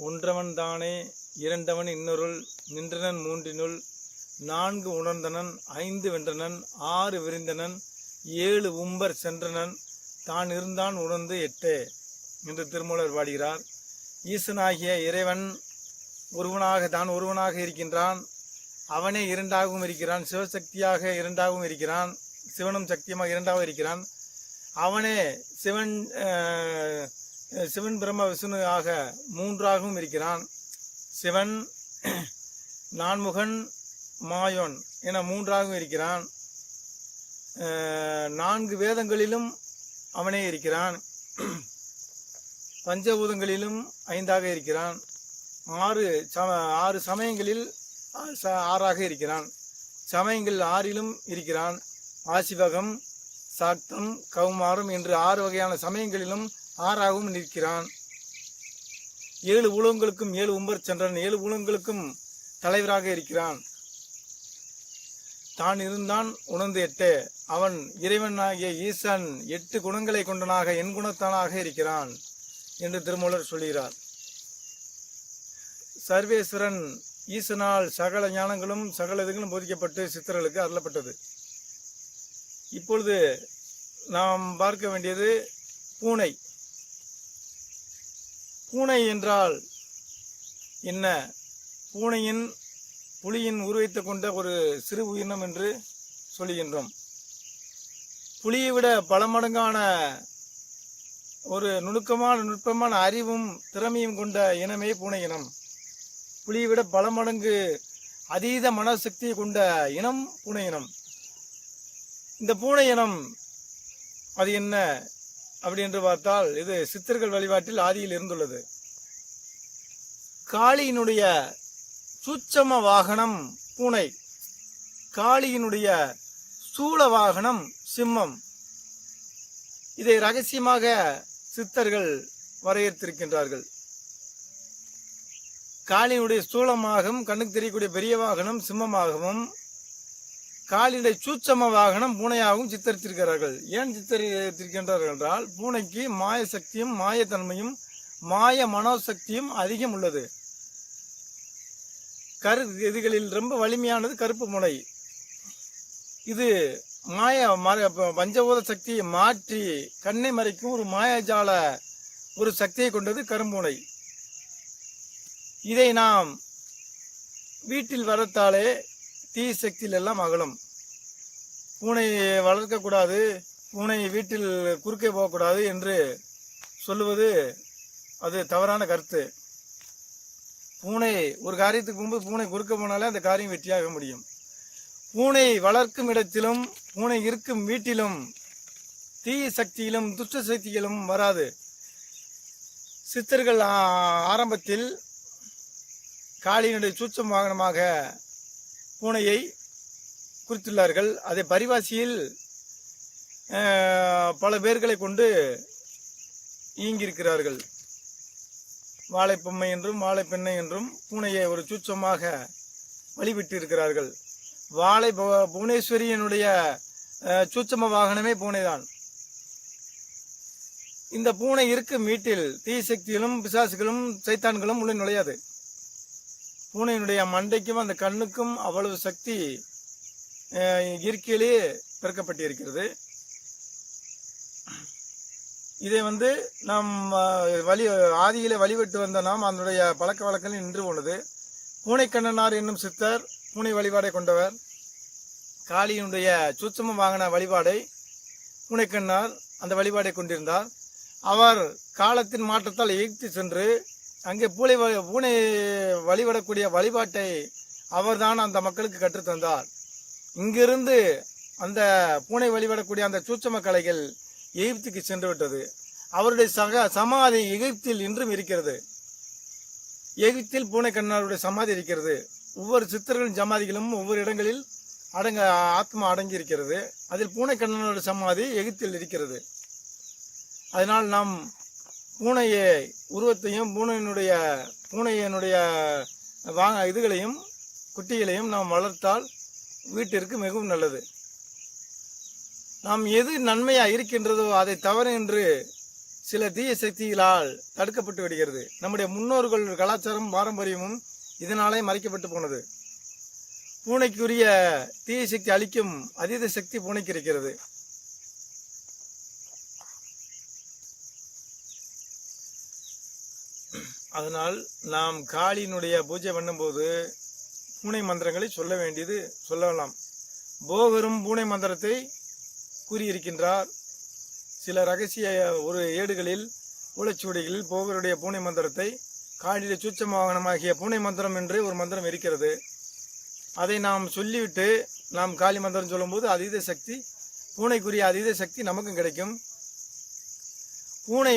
ஒன்றவன் தானே இரண்டவன் இன்னொருள் நின்றனன் மூன்றினுள் நான்கு உணர்ந்தனன் ஐந்து வென்றனன் ஆறு விரிந்தனன் ஏழு உம்பர் சென்றனன் தான் இருந்தான் உணர்ந்து எட்டே என்று திருமூலர் பாடுகிறார். ஈசனாகிய இறைவன் ஒருவனாக இருக்கின்றான். அவனே இரண்டாகவும் இருக்கிறான். சிவசக்தியாக இரண்டாகவும் இருக்கிறான். சிவனும் சக்தியுமாக இரண்டாகவும் இருக்கிறான். அவனே சிவன் பிரம்ம விஷ்ணு ஆக மூன்றாகவும் இருக்கிறான். சிவன் நான்முகன் மாயோன் என மூன்றாகவும் இருக்கிறான். நான்கு வேதங்களிலும் அவனே இருக்கிறான். பஞ்சபூதங்களிலும் ஐந்தாக இருக்கிறான். ஆறு சமயங்களில் ஆறாக இருக்கிறான். சமயங்கள் ஆறிலும் இருக்கிறான். ஆசிவகம், சாக்தம், கௌமாரம் என்று 6 வகையான சமயங்களிலும் ஆறாகவும் நிற்கிறான். 7 உலகங்களுக்கும் 7 உம்பர் சென்றன் 7 உலகங்களுக்கும் தலைவராக இருக்கிறான். தான் இருந்தான் உணர்ந்து எட்டே. அவன் இறைவனாகிய ஈசன் 8 குணங்களை கொண்டனாக என் குணத்தானாக இருக்கிறான் என்று திருமூலர் சொல்கிறார். சர்வேஸ்வரன் ஈசனால் சகல ஞானங்களும் சகல இதுகளும் போதிக்கப்பட்டு சித்தர்களுக்கு அருளப்பட்டது. இப்பொழுது நாம் பார்க்க வேண்டியது பூனை. பூனை என்றால் என்ன? புலியின் உருவத்தை கொண்ட ஒரு சிறு உயிரினம் என்று சொல்லுகின்றோம். புலியை விட பல மடங்கான ஒரு நுட்பமான அறிவும் திறமையும் கொண்ட இனமே பூனை இனம். புலியை விட பல மடங்கு அதீத மனசக்தியை கொண்ட இனம் பூனை இனம். இந்த பூனை இனம் அது என்ன அப்படி என்று பார்த்தால், இது சித்தர்கள் வழிபாட்டில் ஆதியில் இருந்துள்ளது. காளியினுடைய சூட்சம வாகனம் பூனை. காளியினுடைய ஸ்தூல வாகனம் சிம்மம். இதை ரகசியமாக சித்தர்கள் வரையறுத்திருக்கின்றார்கள். காளியினுடைய ஸ்தூலமாகவும் கண்ணுக்கு தெரியக்கூடிய பெரிய வாகனம் சிம்மமாகவும், காளியுடைய சூட்சம வாகனம் பூனையாகவும் சித்தரித்திருக்கிறார்கள். ஏன் சித்தரித்திருக்கின்றார்கள் என்றால், பூனைக்கு மாய சக்தியும் மாயத்தன்மையும் மாய மனோசக்தியும் அதிகம் உள்ளது. இதுகளில் ரொம்ப வலிமையானது கருப்பு பூனை. இது பஞ்சபூத சக்தியை மாற்றி கண்ணை மறைக்கும் ஒரு மாயாஜால ஒரு சக்தியை கொண்டது கரும்பூனை. இதை நாம் வீட்டில் வளர்த்தாலே தீ சக்தியில் எல்லாம் அகலும். பூனையை வளர்க்கக்கூடாது, பூனை வீட்டில் குறுக்கே போகக்கூடாது என்று சொல்லுவது அது தவறான கருத்து. பூனை ஒரு காரியத்துக்கு போகும்போது பூனை குறுக்க போனாலே அந்த காரியம் வெற்றியாக முடியும். பூனை வளர்க்கும் இடத்திலும் பூனை இருக்கும் வீட்டிலும் தீய சக்தியிலும் துஷ்ட சக்திகளும் வராது. சித்தர்கள் ஆரம்பத்தில் காளியினுடைய சூட்சம வாகனமாக பூனையை குறித்துள்ளார்கள். அதை பரிவாசியில் பல பேர்களை கொண்டு இயங்கியிருக்கிறார்கள். வாழைப்பொம்மை என்றும் வாழைப்பெண்ணை என்றும் பூனையை ஒரு சூட்சமாக வழிவிட்டு இருக்கிறார்கள். புவனேஸ்வரியனுடைய சூட்சம வாகனமே பூனைதான். இந்த பூனை இருக்கும் வீட்டில் தீ சக்திகளும் பிசாசுகளும் சைத்தான்களும் உள்ள நுழையாது. பூனையினுடைய மண்டைக்கும் அந்த கண்ணுக்கும் அவ்வளவு சக்தி இயற்கையிலேயே பிறக்கப்பட்டிருக்கிறது. இதை நாம் ஆதியிலே வழிபட்டு வந்த நாம் அதனுடைய பழக்க வழக்கங்கள் நின்று போனது. பூனைக்கண்ணனார் என்னும் சித்தர் பூனை வழிபாடை கொண்டவர். காளியினுடைய சூட்சம வாகன வழிபாடை பூனைக்கண்ணார் அந்த வழிபாடை கொண்டிருந்தார். அவர் காலத்தின் மாற்றத்தால் எகிப்து சென்று அங்கே பூனை வழிபடக்கூடிய வழிபாட்டை அவர்தான் அந்த மக்களுக்கு கற்றுத்தந்தார். இங்கிருந்து அந்த பூனை வழிபடக்கூடிய அந்த சூட்சம கலைகள் எகிப்துக்கு சென்று விட்டது. அவருடைய சமாதி எகிப்தில் இன்றும் இருக்கிறது. எகிப்தில் பூனைக்கண்ணாருடைய சமாதி இருக்கிறது. ஒவ்வொரு சித்தர்களின் சமாதிகளும் ஒவ்வொரு இடங்களில் ஆத்மா அடங்கி இருக்கிறது. அதில் பூனைக்கண்ணனுடைய சமாதி எகிப்தில் இருக்கிறது. அதனால் நாம் பூனையை உருவத்தையும் பூனையினுடைய இதுகளையும் குட்டிகளையும் நாம் வளர்த்தால் வீட்டிற்கு மிகவும் நல்லது. நாம் எது நன்மையாக இருக்கின்றதோ அதை தவறு என்று சில தீய சக்திகளால் தடுக்கப்பட்டு விடுகிறது. நம்முடைய முன்னோர்கள் கலாச்சாரம் பாரம்பரியமும் இதனாலே மறைக்கப்பட்டு போனது. பூனைக்குரிய தீய சக்தி அளிக்கும் அதீத சக்தி பூனைக்கு இருக்கிறது. அதனால் நாம் காளியினுடைய பூஜை பண்ணும்போது பூனை மந்திரங்களை சொல்லலாம். போகரும் பூனை மந்திரத்தை கூறியிருக்கின்றார். சில ரகசிய ஒரு ஏடுகளில் ஓலைச்சுவடிகளில் போகருடைய பூனை மந்திரத்தை காளியிலே சூட்சம வாகனமாகிய பூனை மந்திரம் என்று ஒரு மந்திரம் இருக்கிறது. அதை நாம் சொல்லிவிட்டு நாம் காளி மந்திரம் சொல்லும்போது அதீத சக்தி, பூனைக்குரிய அதீத சக்தி நமக்கும் கிடைக்கும். பூனை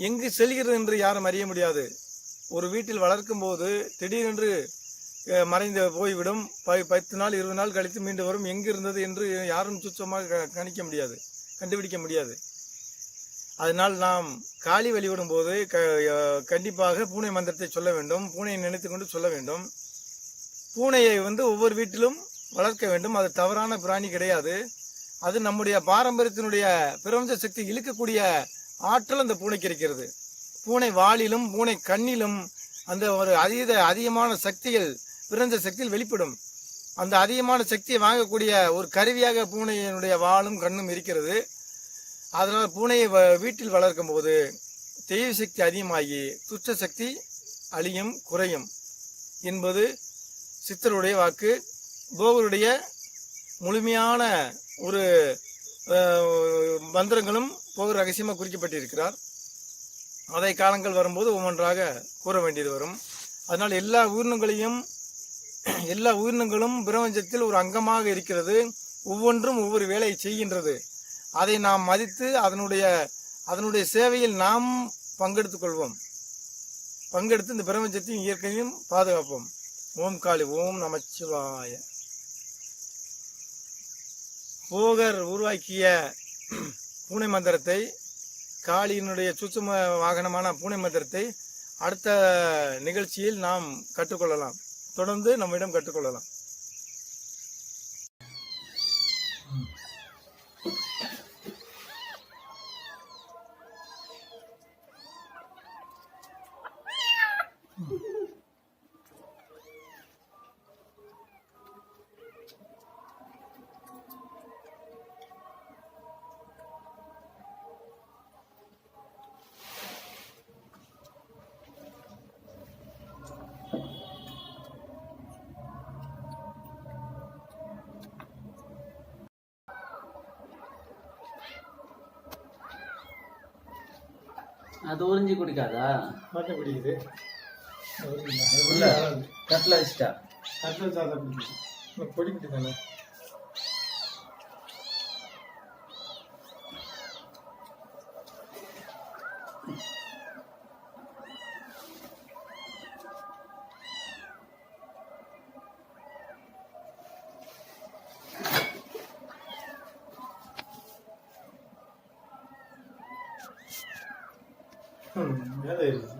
எங்கு செல்கிறது என்று யாரும் அறிய முடியாது. ஒரு வீட்டில் வளர்க்கும் போது திடீரென்று மறைந்து போய்விடும். 10 நாள் 20 நாள் கழித்து மீண்டு வரும். எங்கு இருந்தது என்று யாரும் சுத்தமாக கண்டுபிடிக்க முடியாது. அதனால் நாம் காளி வழிபடும் போது கண்டிப்பாக பூனை மந்திரத்தை சொல்ல வேண்டும். பூனையை நினைத்து கொண்டு சொல்ல வேண்டும். பூனையை ஒவ்வொரு வீட்டிலும் வளர்க்க வேண்டும். அது தவறான பிராணி கிடையாது. அது நம்முடைய பாரம்பரியத்தினுடைய பிரபஞ்ச சக்தி இழுக்கக்கூடிய ஆற்றல் அந்த பூனைக்கு இருக்கிறது. பூனை வாளிலும் பூனை கண்ணிலும் அந்த ஒரு அதிகமான சக்திகள் பிரபஞ்ச சக்தியில் வெளிப்படும். அந்த அதிகமான சக்தியை வாங்கக்கூடிய ஒரு கருவியாக பூனையினுடைய வாளும் கண்ணும் இருக்கிறது. அதனால் பூனையை வீட்டில் வளர்க்கும் போது தெய்வ சக்தி அதிகமாகி துஷ்ட சக்தி அழியும், குறையும் என்பது சித்தருடைய வாக்கு. போகருடைய முழுமையான ஒரு மந்திரங்களும் போகர் ரகசியமாக குறிக்கப்பட்டிருக்கிறார். அதை காலங்கள் வரும்போது ஒவ்வொன்றாக கூற வேண்டியது வரும். அதனால் எல்லா உயிரினங்களும் பிரபஞ்சத்தில் ஒரு அங்கமாக இருக்கிறது. ஒவ்வொன்றும் ஒவ்வொரு வேலையை செய்கின்றது. அதை நாம் மதித்து அதனுடைய சேவையில் நாம் பங்கெடுத்துக் கொள்வோம். பங்கெடுத்து இந்த பிரபஞ்சத்தையும் இயற்கையும் பாதுகாப்போம். ஓம் காளி, ஓம் நமச்சிவாய. போகர் உருவாக்கிய பூனை மந்திரத்தை, காளியினுடைய சூட்சும வாகனமான பூனை மந்திரத்தை அடுத்த நிகழ்ச்சியில் நாம் கற்றுக்கொள்ளலாம். தொடர்ந்து நம்மிடம் கற்றுக்கொள்ளலாம். அது உறிஞ்சி குடிக்காதா? மட்டும் குடிக்குது. கட்டில் வச்சுட்டா பொடி குட்டி தானே. மேலே இருக்கு.